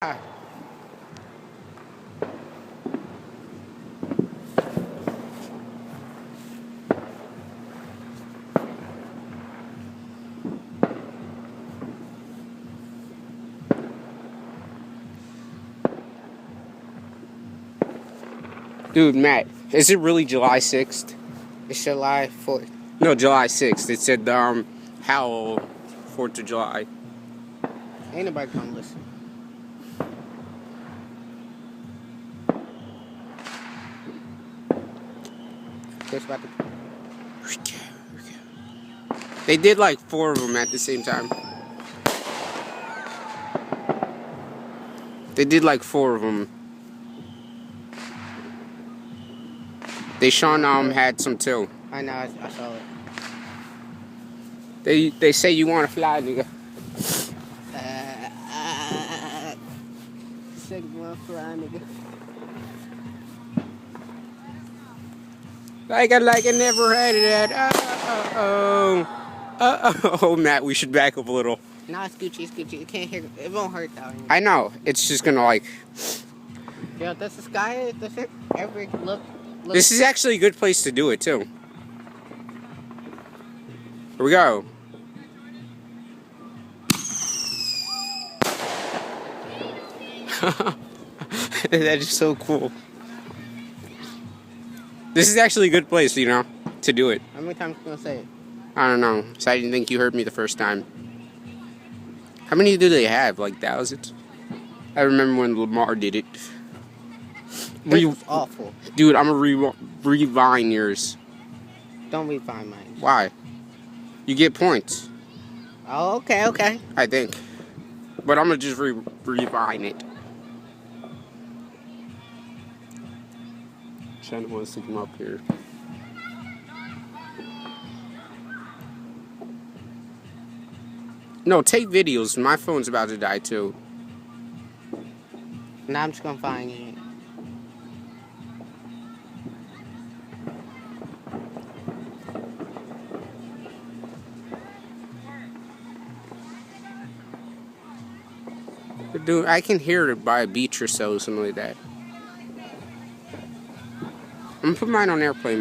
Ah. Dude, Matt, is it really July 6th? It's July 4th. No, July 6th. It said, Howell, 4th of July. Ain't nobody gonna listen. Just about to... They did like 4 of them at the same time. They did like 4 of them. Deshaun had some too. I know, I saw it. They say you want to fly, nigga. Second one fly, nigga. Like I never had it at. Oh, Matt, we should back up a little. Nah, it's Gucci, it's Gucci. It can't hear. It won't hurt though. I know. It's just gonna like. Yo, does the sky? Does it ever look? This is actually a good place to do it too. Here we go. That is so cool. This is actually a good place, you know, to do it. How many times you gonna say it? I don't know. So I didn't think you heard me the first time. How many do they have? Like thousands? I remember when Lamar did it. This was awful. Dude, I'm gonna rewind yours. Don't refine mine. Why? You get points. Oh, okay. I think. But I'm gonna just rewind it. Shannon wants to come up here. No, take videos. My phone's about to die too. Now I'm just gonna find it. Dude, I can hear it by a beach or so, something like that. I'm gonna put mine on airplane.